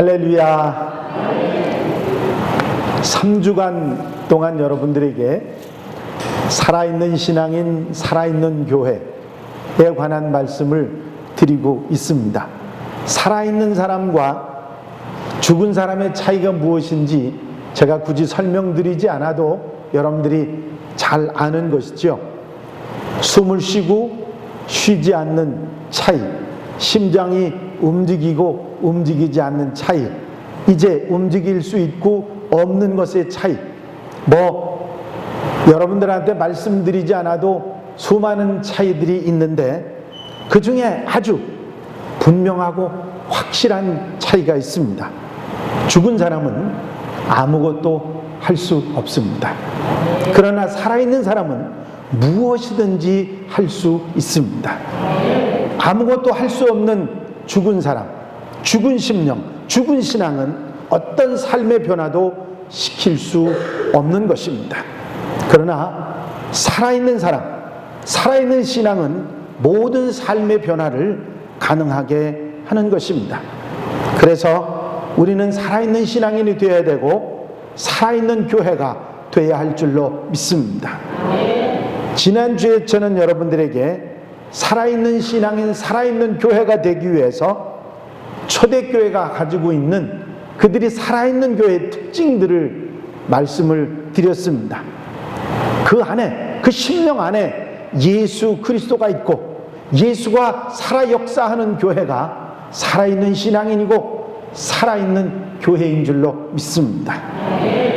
할렐루야. 3주간 동안 여러분들에게 살아있는 신앙인 살아있는 교회에 관한 말씀을 드리고 있습니다. 살아있는 사람과 죽은 사람의 차이가 무엇인지 제가 굳이 설명드리지 않아도 여러분들이 잘 아는 것이죠. 숨을 쉬고 쉬지 않는 차이, 심장이 움직이고 움직이지 않는 차이, 이제 움직일 수 있고 없는 것의 차이, 여러분들한테 말씀드리지 않아도 수많은 차이들이 있는데 그 중에 아주 분명하고 확실한 차이가 있습니다. 죽은 사람은 아무것도 할 수 없습니다. 그러나 살아있는 사람은 무엇이든지 할 수 있습니다. 아무것도 할 수 없는 죽은 사람, 죽은 심령, 죽은 신앙은 어떤 삶의 변화도 시킬 수 없는 것입니다. 그러나 살아있는 사람, 살아있는 신앙은 모든 삶의 변화를 가능하게 하는 것입니다. 그래서 우리는 살아있는 신앙인이 되어야 되고 살아있는 교회가 되어야 할 줄로 믿습니다. 지난주에 저는 여러분들에게 살아있는 신앙인, 살아있는 교회가 되기 위해서 초대교회가 가지고 있는 그들이 살아있는 교회의 특징들을 말씀을 드렸습니다. 그 안에, 그 심령 안에 예수 그리스도가 있고 예수가 살아 역사하는 교회가 살아있는 신앙인이고 살아있는 교회인 줄로 믿습니다.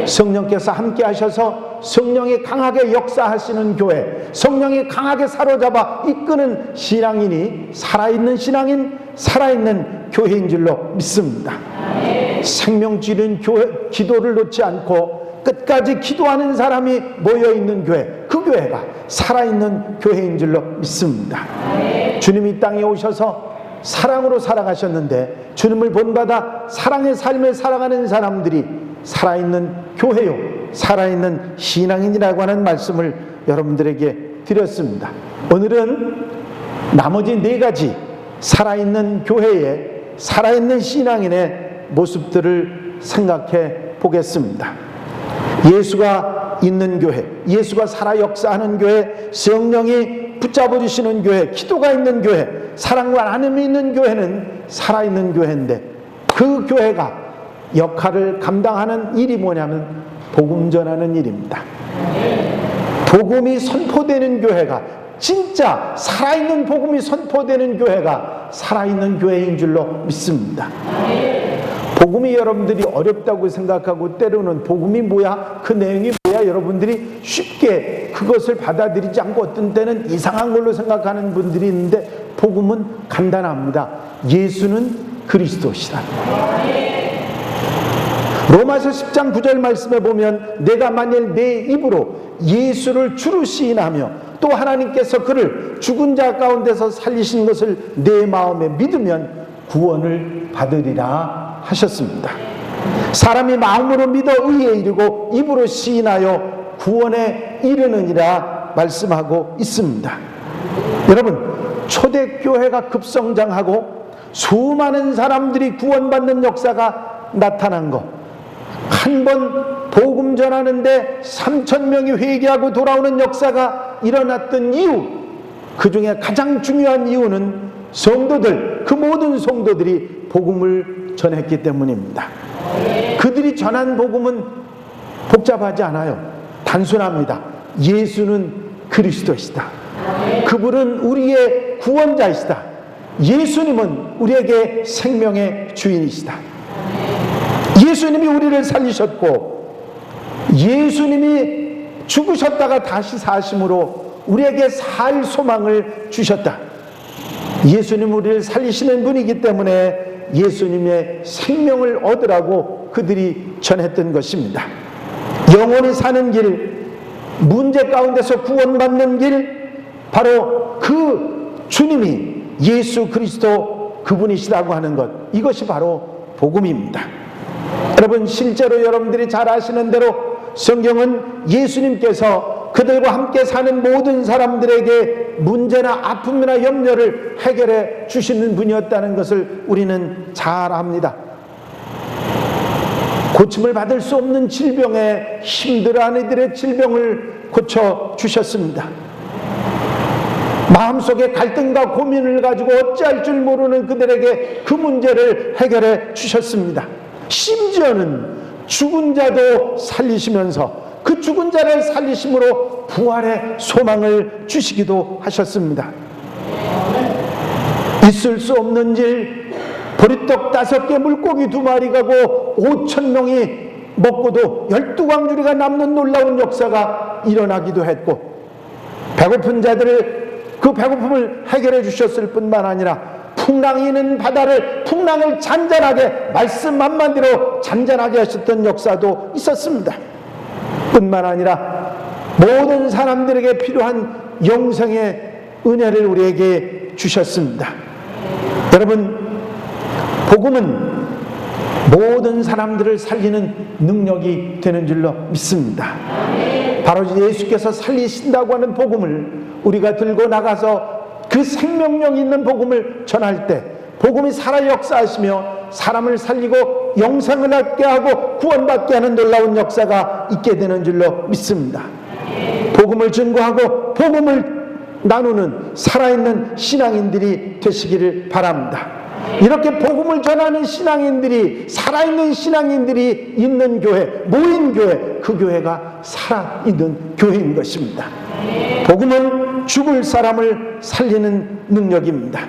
성령께서 함께 하셔서 성령이 강하게 역사하시는 교회, 성령이 강하게 사로잡아 이끄는 신앙인이 살아있는 신앙인, 살아있는 교회인 줄로 믿습니다. 생명지는 기도를 놓지 않고 끝까지 기도하는 사람이 모여있는 교회, 그 교회가 살아있는 교회인 줄로 믿습니다. 주님이 이 땅에 오셔서 사랑으로 살아가셨는데 주님을 본받아 사랑의 삶을 살아가는 사람들이 살아있는 교회요, 살아있는 신앙인이라고 하는 말씀을 여러분들에게 드렸습니다. 오늘은 나머지 4가지 살아있는 교회의 살아있는 신앙인의 모습들을 생각해 보겠습니다. 예수가 있는 교회, 예수가 살아 역사하는 교회, 성령이 붙잡아 주시는 교회, 기도가 있는 교회, 사랑과 나눔이 있는 교회는 살아있는 교회인데 그 교회가 역할을 감당하는 일이 뭐냐면 복음 전하는 일입니다. 복음이 선포되는 교회가, 진짜 살아있는 복음이 선포되는 교회가 살아있는 교회인 줄로 믿습니다. 복음이 여러분들이 어렵다고 생각하고 때로는 복음이 뭐야? 그 내용이 뭐야? 여러분들이 쉽게 그것을 받아들이지 않고 어떤 때는 이상한 걸로 생각하는 분들이 있는데 복음은 간단합니다. 예수는 그리스도시다. 로마서 10장 9절 말씀에 보면 내가 만일 내 입으로 예수를 주로 시인하며 또 하나님께서 그를 죽은 자 가운데서 살리신 것을 내 마음에 믿으면 구원을 받으리라 하셨습니다. 사람이 마음으로 믿어 의에 이르고 입으로 시인하여 구원에 이르느니라 말씀하고 있습니다. 여러분, 초대교회가 급성장하고 수많은 사람들이 구원받는 역사가 나타난 것, 한 번 복음 전하는데 3,000명이 회개하고 돌아오는 역사가 일어났던 이유, 그 중에 가장 중요한 이유는 성도들, 그 모든 성도들이 복음을 전했기 때문입니다. 그들이 전한 복음은 복잡하지 않아요. 단순합니다. 예수는 그리스도시다. 그분은 우리의 구원자이시다. 예수님은 우리에게 생명의 주인이시다. 예수님이 우리를 살리셨고 예수님이 죽으셨다가 다시 사심으로 우리에게 살 소망을 주셨다. 예수님 우리를 살리시는 분이기 때문에 예수님의 생명을 얻으라고 그들이 전했던 것입니다. 영원히 사는 길, 문제 가운데서 구원받는 길, 바로 그 주님이 예수 그리스도 그분이시라고 하는 것, 이것이 바로 복음입니다. 여러분, 실제로 여러분들이 잘 아시는 대로 성경은 예수님께서 그들과 함께 사는 모든 사람들에게 문제나 아픔이나 염려를 해결해 주시는 분이었다는 것을 우리는 잘 압니다. 고침을 받을 수 없는 질병에 힘들어하는 이들의 질병을 고쳐주셨습니다. 마음속에 갈등과 고민을 가지고 어찌할 줄 모르는 그들에게 그 문제를 해결해 주셨습니다. 심지어는 죽은 자도 살리시면서 그 죽은 자를 살리심으로 부활의 소망을 주시기도 하셨습니다. 있을 수 없는 일, 보리떡 5개, 물고기 2마리 가고 5,000명이 먹고도 12광주리가 남는 놀라운 역사가 일어나기도 했고, 배고픈 자들을 그 배고픔을 해결해 주셨을 뿐만 아니라 풍랑이 있는 바다를 풍랑을 잔잔하게, 말씀 한마디로 잔잔하게 하셨던 역사도 있었습니다. 뿐만 아니라 모든 사람들에게 필요한 영생의 은혜를 우리에게 주셨습니다. 여러분, 복음은 모든 사람들을 살리는 능력이 되는 줄로 믿습니다. 바로 예수께서 살리신다고 하는 복음을 우리가 들고 나가서 그 생명력 있는 복음을 전할 때 복음이 살아 역사하시며 사람을 살리고 영생을 얻게 하고 구원받게 하는 놀라운 역사가 있게 되는 줄로 믿습니다. 복음을 증거하고 복음을 나누는 살아있는 신앙인들이 되시기를 바랍니다. 이렇게 복음을 전하는 신앙인들이, 살아있는 신앙인들이 있는 교회, 모인 교회, 그 교회가 살아있는 교회인 것입니다. 복음은 죽을 사람을 살리는 능력입니다.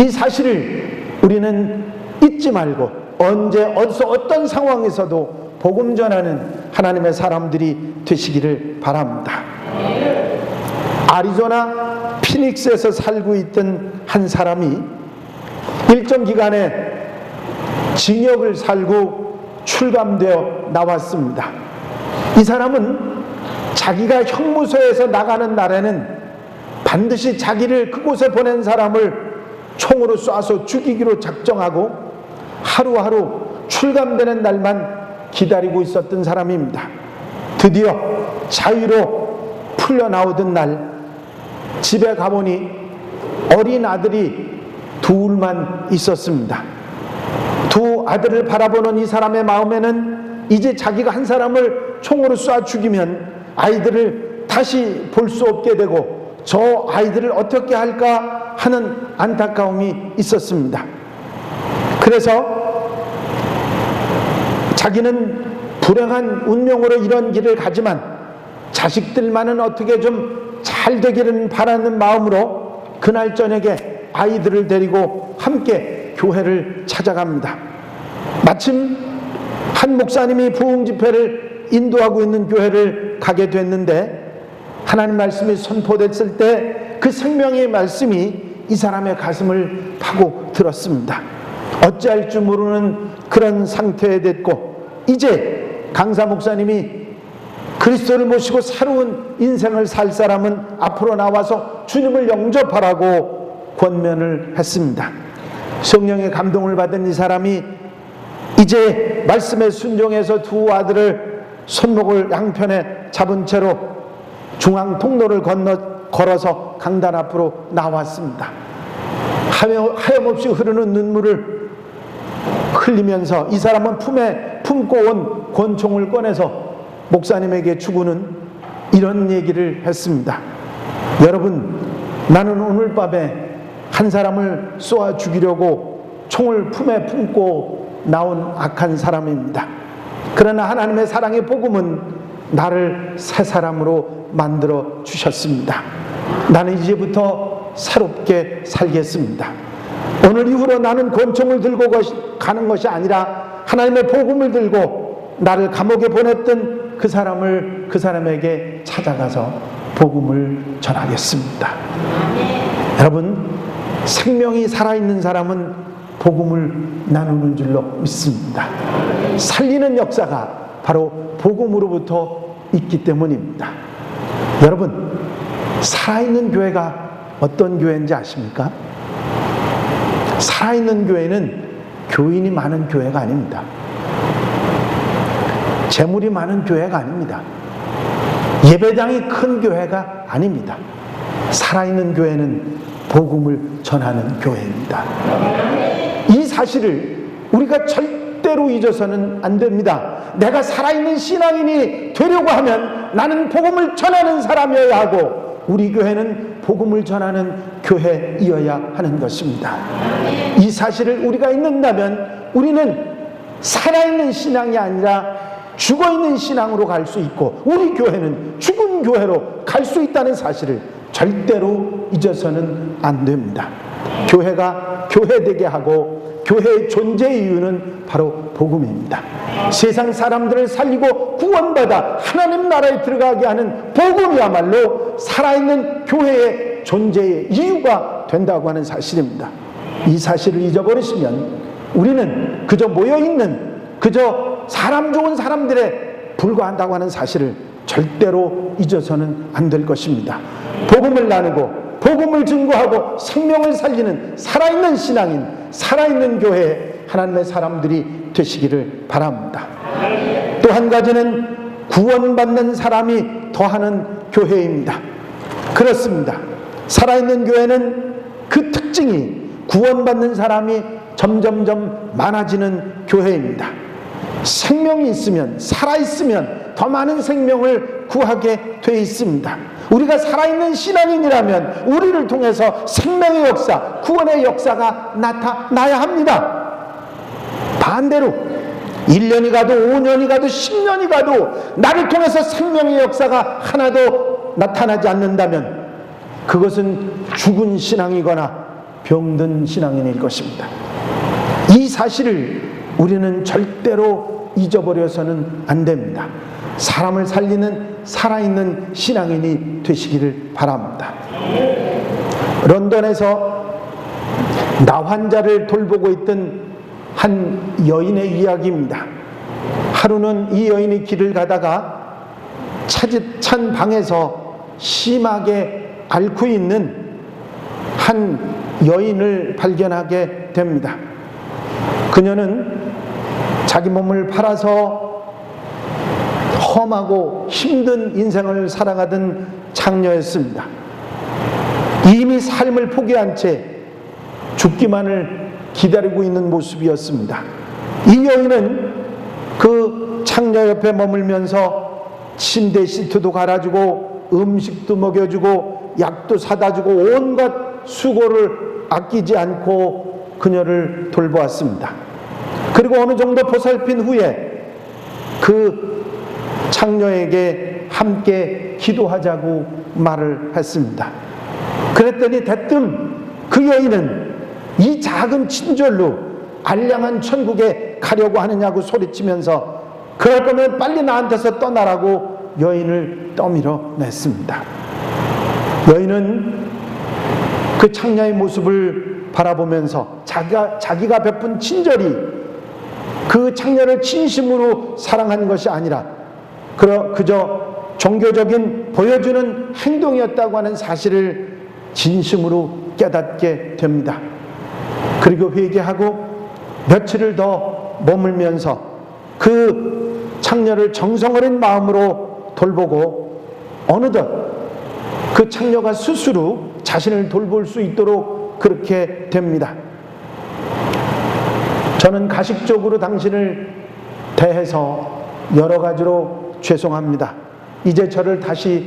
이 사실을 우리는 잊지 말고 언제 어디서 어떤 상황에서도 복음 전하는 하나님의 사람들이 되시기를 바랍니다. 아리조나 피닉스에서 살고 있던 한 사람이 일정 기간에 징역을 살고 출감되어 나왔습니다. 이 사람은 자기가 형무소에서 나가는 날에는 반드시 자기를 그곳에 보낸 사람을 총으로 쏴서 죽이기로 작정하고 하루하루 출감되는 날만 기다리고 있었던 사람입니다. 드디어 자유로 풀려나오던 날 집에 가보니 어린 아들이 둘만 있었습니다. 두 아들을 바라보는 이 사람의 마음에는 이제 자기가 한 사람을 총으로 쏴 죽이면 아이들을 다시 볼 수 없게 되고 저 아이들을 어떻게 할까 하는 안타까움이 있었습니다. 그래서 자기는 불행한 운명으로 이런 길을 가지만 자식들만은 어떻게 좀 잘 되기를 바라는 마음으로 그날 저녁에 아이들을 데리고 함께 교회를 찾아갑니다. 마침 한 목사님이 부흥 집회를 인도하고 있는 교회를 가게 됐는데 하나님 말씀이 선포됐을 때 그 생명의 말씀이 이 사람의 가슴을 파고 들었습니다. 어찌할 줄 모르는 그런 상태에 됐고 이제 강사 목사님이 그리스도를 모시고 새로운 인생을 살 사람은 앞으로 나와서 주님을 영접하라고 권면을 했습니다. 성령의 감동을 받은 이 사람이 이제 말씀에 순종해서 두 아들을 손목을 양편에 잡은 채로 중앙 통로를 걸어서 강단 앞으로 나왔습니다. 하염없이 흐르는 눈물을 흘리면서 이 사람은 품에 품고 온 권총을 꺼내서 목사님에게 주고는 이런 얘기를 했습니다. 여러분, 나는 오늘 밤에 한 사람을 쏘아 죽이려고 총을 품에 품고 나온 악한 사람입니다. 그러나 하나님의 사랑의 복음은 나를 새 사람으로 만들어 주셨습니다. 나는 이제부터 새롭게 살겠습니다. 오늘 이후로 나는 권총을 들고 가는 것이 아니라 하나님의 복음을 들고 나를 감옥에 보냈던 그 사람에게 찾아가서 복음을 전하겠습니다. 여러분, 생명이 살아있는 사람은 복음을 나누는 줄로 믿습니다. 살리는 역사가 바로 복음으로부터 있기 때문입니다. 여러분, 살아있는 교회가 어떤 교회인지 아십니까? 살아있는 교회는 교인이 많은 교회가 아닙니다. 재물이 많은 교회가 아닙니다. 예배당이 큰 교회가 아닙니다. 살아있는 교회는 복음을 전하는 교회입니다. 이 사실을 우리가 절대로 잊어서는 안 됩니다. 내가 살아있는 신앙인이 되려고 하면 나는 복음을 전하는 사람이어야 하고, 우리 교회는 복음을 전하는 교회이어야 하는 것입니다. 이 사실을 우리가 잊는다면 우리는 살아있는 신앙이 아니라 죽어있는 신앙으로 갈 수 있고, 우리 교회는 죽은 교회로 갈 수 있다는 사실을 절대로 잊어서는 안 됩니다. 교회가 교회되게 하고 교회의 존재의 이유는 바로 복음입니다. 세상 사람들을 살리고 구원받아 하나님 나라에 들어가게 하는 복음이야말로 살아있는 교회의 존재의 이유가 된다고 하는 사실입니다. 이 사실을 잊어버리시면 우리는 그저 모여있는, 그저 사람 좋은 사람들에 불과한다고 하는 사실을 절대로 잊어서는 안 될 것입니다. 복음을 나누고 복음을 증거하고 생명을 살리는 살아있는 신앙인, 살아있는 교회 하나님의 사람들이 되시기를 바랍니다. 또 한 가지는 구원받는 사람이 더하는 교회입니다. 그렇습니다. 살아있는 교회는 그 특징이 구원받는 사람이 점점점 많아지는 교회입니다. 생명이 있으면, 살아있으면 더 많은 생명을 구하게 되어 있습니다. 우리가 살아있는 신앙인이라면 우리를 통해서 생명의 역사, 구원의 역사가 나타나야 합니다. 반대로 1년이 가도 5년이 가도 10년이 가도 나를 통해서 생명의 역사가 하나도 나타나지 않는다면 그것은 죽은 신앙이거나 병든 신앙인일 것입니다. 이 사실을 우리는 절대로 잊어버려서는 안 됩니다. 사람을 살리는 살아있는 신앙인이 되시기를 바랍니다. 런던에서 나 환자를 돌보고 있던 한 여인의 이야기입니다. 하루는 이 여인이 길을 가다가 차디찬 방에서 심하게 앓고 있는 한 여인을 발견하게 됩니다. 그녀는 자기 몸을 팔아서 험하고 힘든 인생을 살아가던 장녀였습니다. 이미 삶을 포기한 채 죽기만을 기다리고 있는 모습이었습니다. 이 여인은 그 장녀 옆에 머물면서 침대 시트도 갈아주고 음식도 먹여주고 약도 사다주고 온갖 수고를 아끼지 않고 그녀를 돌보았습니다. 그리고 어느 정도 보살핀 후에 그 장녀에게 함께 기도하자고 말을 했습니다. 그랬더니 대뜸 그 여인은 이 작은 친절로 알량한 천국에 가려고 하느냐고 소리치면서 그럴 거면 빨리 나한테서 떠나라고 여인을 떠밀어 냈습니다. 여인은 그 장녀의 모습을 바라보면서 자기가 베푼 친절이 그 장녀를 진심으로 사랑한 것이 아니라 그저 종교적인 보여주는 행동이었다고 하는 사실을 진심으로 깨닫게 됩니다. 그리고 회개하고 며칠을 더 머물면서 그 장녀를 정성 어린 마음으로 돌보고 어느덧 그 장녀가 스스로 자신을 돌볼 수 있도록 그렇게 됩니다. 저는 가식적으로 당신을 대해서 여러 가지로 죄송합니다. 이제 저를 다시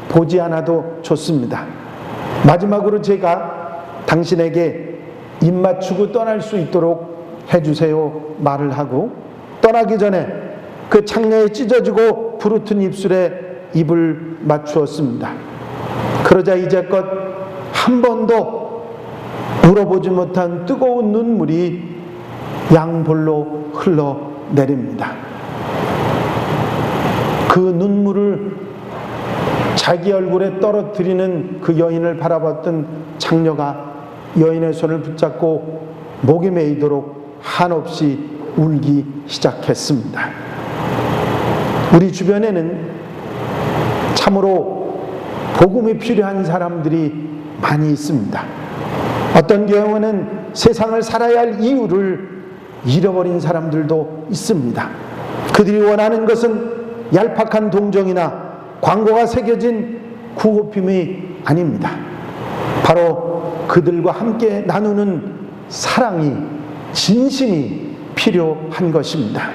보지 않아도 좋습니다. 마지막으로 제가 당신에게 입 맞추고 떠날 수 있도록 해주세요 말을 하고 떠나기 전에 그 창녀에 찢어지고 부르튼 입술에 입을 맞추었습니다. 그러자 이제껏 한 번도 울어보지 못한 뜨거운 눈물이 양볼로 흘러내립니다. 그 눈물을 자기 얼굴에 떨어뜨리는 그 여인을 바라봤던 장녀가 여인의 손을 붙잡고 목이 메이도록 한없이 울기 시작했습니다. 우리 주변에는 참으로 복음이 필요한 사람들이 많이 있습니다. 어떤 경우는 세상을 살아야 할 이유를 잃어버린 사람들도 있습니다. 그들이 원하는 것은 얄팍한 동정이나 광고가 새겨진 구호품이 아닙니다. 바로 그들과 함께 나누는 사랑이, 진심이 필요한 것입니다.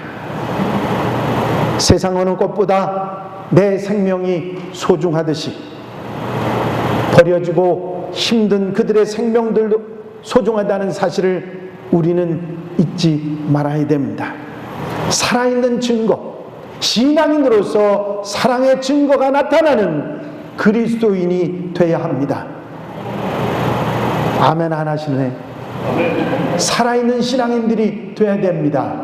세상 어느 것보다 내 생명이 소중하듯이 버려지고 힘든 그들의 생명들도 소중하다는 사실을 우리는 잊지 말아야 됩니다. 살아있는 증거, 신앙인으로서 사랑의 증거가 나타나는 그리스도인이 되어야 합니다. 아멘 안 하시네. 살아있는 신앙인들이 되어야 됩니다.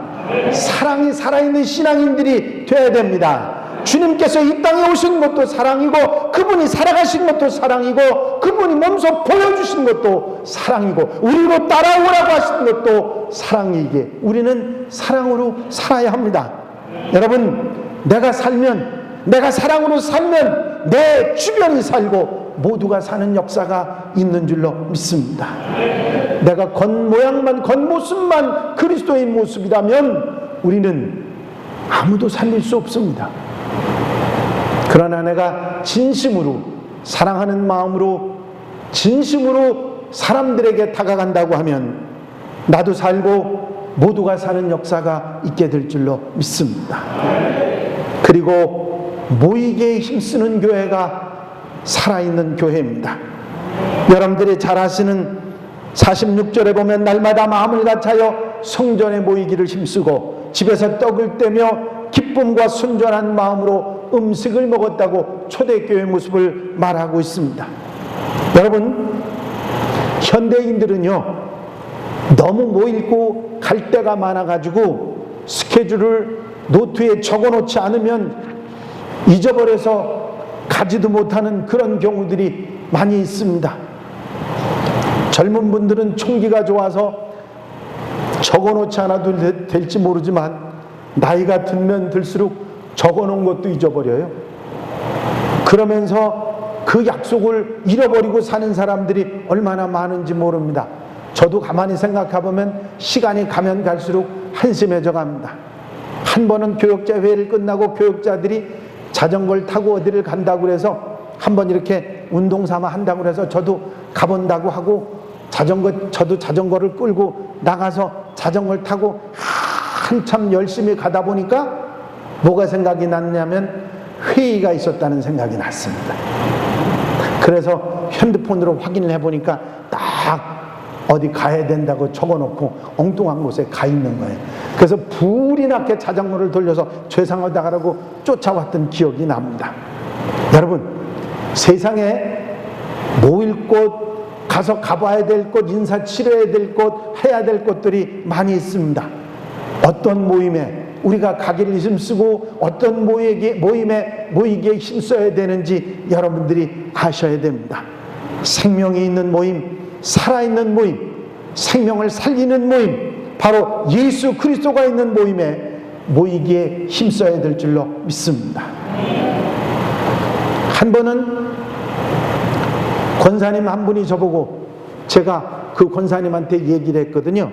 사랑이 살아있는 신앙인들이 되어야 됩니다. 주님께서 이 땅에 오신 것도 사랑이고, 그분이 살아가신 것도 사랑이고, 그분이 몸소 보여주신 것도 사랑이고, 우리로 따라오라고 하신 것도 사랑이기에 우리는 사랑으로 살아야 합니다. 여러분, 내가 사랑으로 살면 내 주변이 살고 모두가 사는 역사가 있는 줄로 믿습니다. 내가 겉모양만, 겉모습만 그리스도인 모습이라면 우리는 아무도 살릴 수 없습니다. 그러나 내가 진심으로 사랑하는 마음으로 진심으로 사람들에게 다가간다고 하면 나도 살고 모두가 사는 역사가 있게 될 줄로 믿습니다. 그리고 모이게 힘쓰는 교회가 살아있는 교회입니다. 여러분들이 잘 아시는 46절에 보면 날마다 마음을 같아여 성전에 모이기를 힘쓰고 집에서 떡을 떼며 기쁨과 순전한 마음으로 음식을 먹었다고 초대교회의 모습을 말하고 있습니다. 여러분, 현대인들은요 너무 모이고 갈 데가 많아가지고 스케줄을 노트에 적어놓지 않으면 잊어버려서 가지도 못하는 그런 경우들이 많이 있습니다. 젊은 분들은 총기가 좋아서 적어놓지 않아도 될지 모르지만 나이가 들면 들수록 적어놓은 것도 잊어버려요. 그러면서 그 약속을 잃어버리고 사는 사람들이 얼마나 많은지 모릅니다. 저도 가만히 생각해보면 시간이 가면 갈수록 한심해져 갑니다. 한 번은 교역자 회의를 끝나고 교역자들이 자전거를 타고 어디를 간다고 그래서 한번 이렇게 운동 삼아 한다고 그래서 저도 가본다고 하고 저도 자전거를 끌고 나가서 자전거를 타고 한참 열심히 가다 보니까 뭐가 생각이 났냐면 회의가 있었다는 생각이 났습니다. 그래서 핸드폰으로 확인을 해보니까 딱 어디 가야 된다고 적어놓고 엉뚱한 곳에 가 있는 거예요. 그래서 불이 나게 자전거를 돌려서 죄송하다고 쫓아왔던 기억이 납니다. 여러분, 세상에 모일 곳, 가서 가봐야 될 곳, 인사 치러야 될 곳, 해야 될 곳들이 많이 있습니다. 어떤 모임에 우리가 가기를 힘쓰고 어떤 모임에 모이기에 힘써야 되는지 여러분들이 아셔야 됩니다. 생명이 있는 모임, 살아있는 모임, 생명을 살리는 모임, 바로 예수 그리스도가 있는 모임에 모이기에 힘써야 될 줄로 믿습니다. 한 번은 권사님 한 분이 저보고, 제가 그 권사님한테 얘기를 했거든요.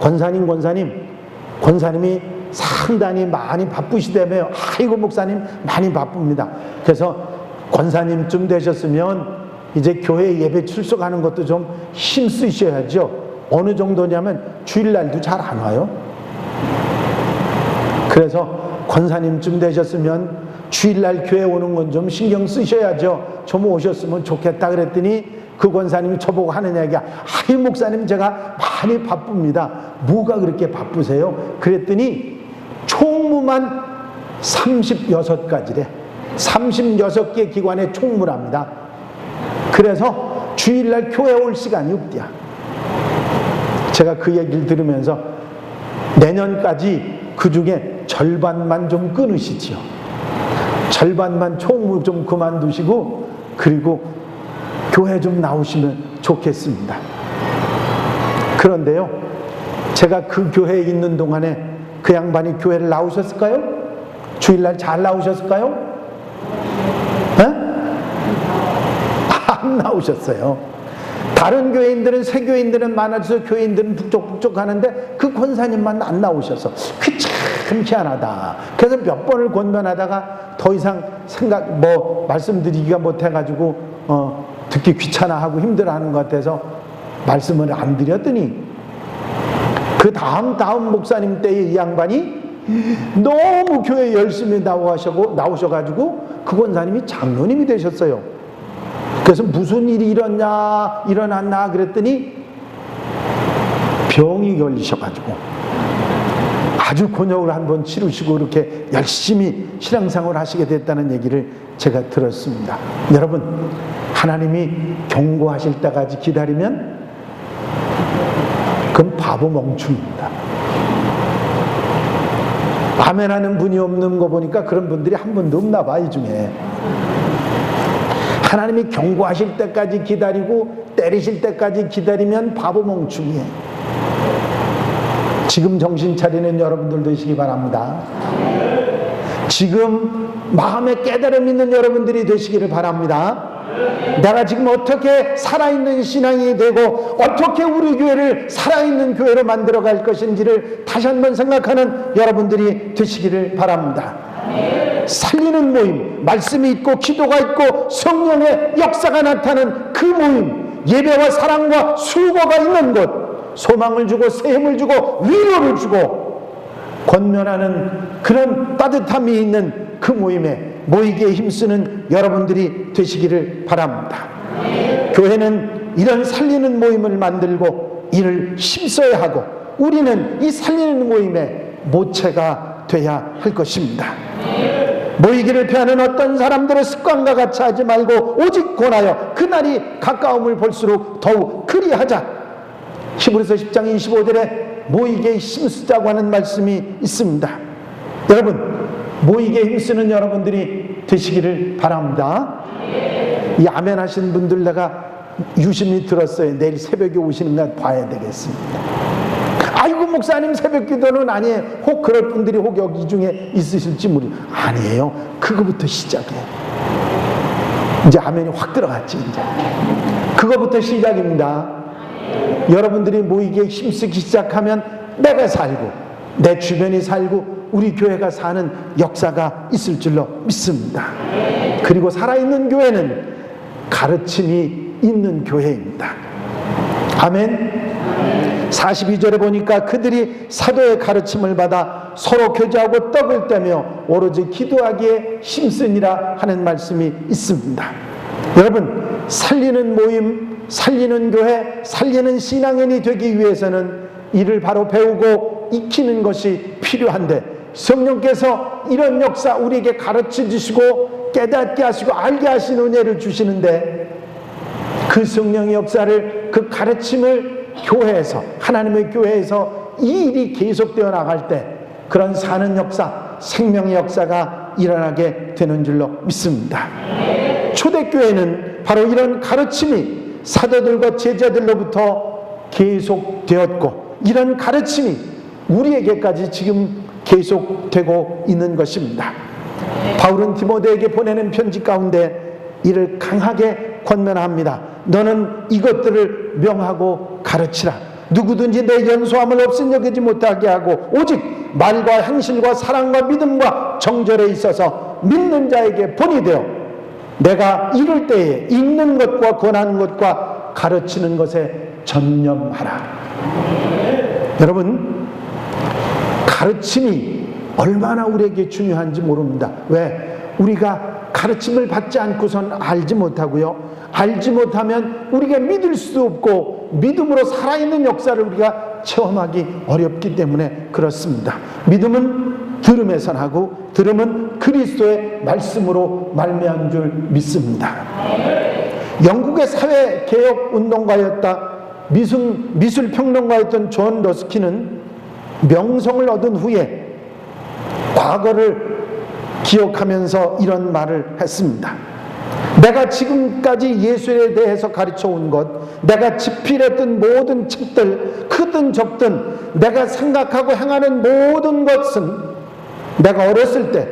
권사님이 상당히 많이 바쁘시다며요. 아이고 목사님 많이 바쁩니다. 그래서 권사님쯤 되셨으면 이제 교회 예배 출석하는 것도 좀 힘쓰셔야죠. 어느 정도냐면 주일날도 잘 안 와요. 그래서 권사님쯤 되셨으면 주일날 교회 오는 건 좀 신경 쓰셔야죠. 좀 오셨으면 좋겠다 그랬더니 그 권사님이 저보고 하는 얘기가, 아이 목사님 제가 많이 바쁩니다. 뭐가 그렇게 바쁘세요? 그랬더니 총무만 36가지래. 36개 기관에 총무랍니다. 그래서 주일날 교회 올 시간이 없대요. 제가 그 얘기를 들으면서 내년까지 그 중에 절반만 좀 끊으시지요. 절반만 총무 좀 그만두시고 그리고 교회 좀 나오시면 좋겠습니다. 그런데요, 제가 그 교회에 있는 동안에 그 양반이 교회를 나오셨을까요? 주일날 잘 나오셨을까요? 안 나오셨어요. 다른 교회인들은, 새 교회인들은 많아져서 교회인들은 북적북적 하는데 그 권사님만 안 나오셔서 그 참 희한하다. 그래서 몇 번을 권면하다가 더 이상 말씀드리기가 못해가지고 듣기 귀찮아하고 힘들어하는 것 같아서 말씀을 안 드렸더니 그 다음 목사님 때에 이 양반이 너무 교회 열심히 나오셔가지고 그 권사님이 장로님이 되셨어요. 그래서 무슨 일이 일어났나 그랬더니 병이 걸리셔가지고 아주 곤욕을 한번 치르시고 이렇게 열심히 신앙생활을 하시게 됐다는 얘기를 제가 들었습니다. 여러분, 하나님이 경고하실 때까지 기다리면 그건 바보 멍충입니다. 아멘하는 분이 없는 거 보니까 그런 분들이 한 분도 없나 봐, 이 중에. 하나님이 경고하실 때까지 기다리고 때리실 때까지 기다리면 바보 멍충이에요. 지금 정신 차리는 여러분들 되시기 바랍니다. 지금 마음에 깨달음 있는 여러분들이 되시기를 바랍니다. 내가 지금 어떻게 살아있는 신앙이 되고 어떻게 우리 교회를 살아있는 교회로 만들어 갈 것인지를 다시 한번 생각하는 여러분들이 되시기를 바랍니다. 살리는 모임, 말씀이 있고 기도가 있고 성령의 역사가 나타나는 그 모임, 예배와 사랑과 수고가 있는 곳, 소망을 주고 샘을 주고 위로를 주고 권면하는 그런 따뜻함이 있는 그 모임에 모이기에 힘쓰는 여러분들이 되시기를 바랍니다. 교회는 이런 살리는 모임을 만들고 이를 힘써야 하고 우리는 이 살리는 모임의 모체가 돼야 할 것입니다. 모이기를 피하는 어떤 사람들의 습관과 같이 하지 말고 오직 권하여 그날이 가까움을 볼수록 더욱 그리하자. 히브리서 10장 25절에 모이기에 힘쓰자고 하는 말씀이 있습니다. 여러분, 모이기에 힘쓰는 여러분들이 되시기를 바랍니다. 이 아멘 하신 분들 내가 유심히 들었어요. 내일 새벽에 오시는 날 봐야 되겠습니다. 아이고 목사님 새벽 기도는 아니에요. 혹 그럴 분들이 혹 여기 중에 있으실지 모르겠어요. 아니에요. 그거부터 시작해요. 이제 아멘이 확 들어갔지. 이제 그거부터 시작입니다. 여러분들이 모이기에 힘쓰기 시작하면 내가 살고 내 주변이 살고 우리 교회가 사는 역사가 있을 줄로 믿습니다. 그리고 살아있는 교회는 가르침이 있는 교회입니다. 아멘. 42절에 보니까 그들이 사도의 가르침을 받아 서로 교제하고 떡을 떼며 오로지 기도하기에 힘쓰니라 하는 말씀이 있습니다. 여러분, 살리는 모임, 살리는 교회, 살리는 신앙인이 되기 위해서는 이를 바로 배우고 익히는 것이 필요한데 성령께서 이런 역사 우리에게 가르쳐 주시고 깨닫게 하시고 알게 하시는 은혜를 주시는데 그 성령의 역사를, 그 가르침을 교회에서, 하나님의 교회에서 이 일이 계속되어 나갈 때 그런 사는 역사, 생명의 역사가 일어나게 되는 줄로 믿습니다. 초대교회는 바로 이런 가르침이 사도들과 제자들로부터 계속되었고 이런 가르침이 우리에게까지 지금 계속되고 있는 것입니다. 바울은 디모데에게 보내는 편지 가운데 이를 강하게 권면합니다. 너는 이것들을 명하고 가르치라. 누구든지 내 연소함을 없인 여기지 못하게 하고 오직 말과 행실과 사랑과 믿음과 정절에 있어서 믿는 자에게 본이 되어 내가 이룰 때에 읽는 것과 권하는 것과 가르치는 것에 전념하라. 여러분, 가르침이 얼마나 우리에게 중요한지 모릅니다. 왜? 우리가 가르침을 받지 않고선 알지 못하고요. 알지 못하면 우리가 믿을 수도 없고 믿음으로 살아있는 역사를 우리가 체험하기 어렵기 때문에 그렇습니다. 믿음은 들음에서 나고 들음은 그리스도의 말씀으로 말미암은 줄 믿습니다. 영국의 사회개혁운동가였다 미술평론가였던 존 러스키는 명성을 얻은 후에 과거를 기억하면서 이런 말을 했습니다. 내가 지금까지 예수에 대해서 가르쳐온 것, 내가 집필했던 모든 책들, 크든 적든 내가 생각하고 행하는 모든 것은 내가 어렸을 때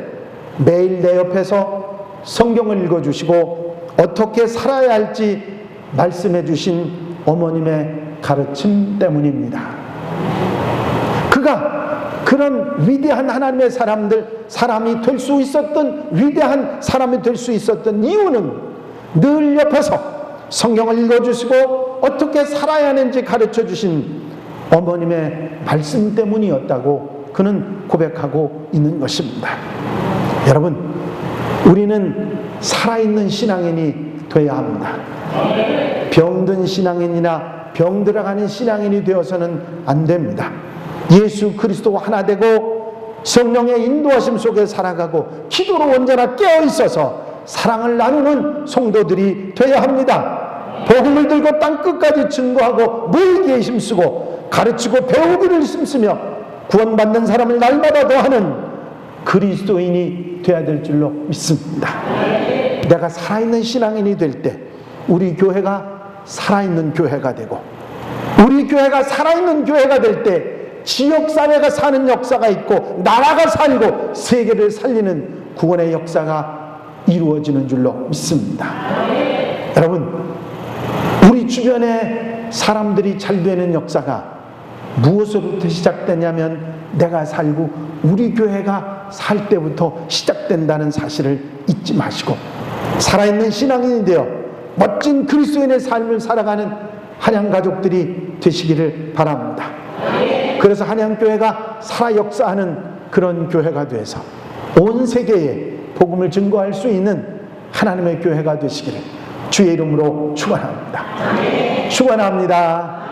매일 내 옆에서 성경을 읽어주시고 어떻게 살아야 할지 말씀해 주신 어머님의 가르침 때문입니다. 그가 그런 위대한 하나님의 사람이 될 수 있었던, 위대한 사람이 될 수 있었던 이유는 늘 옆에서 성경을 읽어주시고 어떻게 살아야 하는지 가르쳐 주신 어머님의 말씀 때문이었다고 그는 고백하고 있는 것입니다. 여러분, 우리는 살아있는 신앙인이 되어야 합니다. 병든 신앙인이나 병들어가는 신앙인이 되어서는 안 됩니다. 예수 그리스도와 하나 되고 성령의 인도하심 속에 살아가고 기도로 언제나 깨어 있어서 사랑을 나누는 성도들이 되어야 합니다. 복음을 들고 땅끝까지 증거하고 모이기에 힘쓰고 가르치고 배우기를 힘쓰며 구원받는 사람을 날마다 더하는 그리스도인이 되어야 될 줄로 믿습니다. 내가 살아있는 신앙인이 될 때 우리 교회가 살아있는 교회가 되고, 우리 교회가 살아있는 교회가 될 때 지역사회가 사는 역사가 있고 나라가 살고 세계를 살리는 구원의 역사가 이루어지는 줄로 믿습니다. 여러분, 우리 주변에 사람들이 잘 되는 역사가 무엇으로부터 시작되냐면 내가 살고 우리 교회가 살 때부터 시작된다는 사실을 잊지 마시고 살아있는 신앙인이 되어 멋진 그리스도인의 삶을 살아가는 한양 가족들이 되시기를 바랍니다. 그래서 한양교회가 살아 역사하는 그런 교회가 돼서 온 세계에 복음을 증거할 수 있는 하나님의 교회가 되시기를 주의 이름으로 축원합니다. 축원합니다.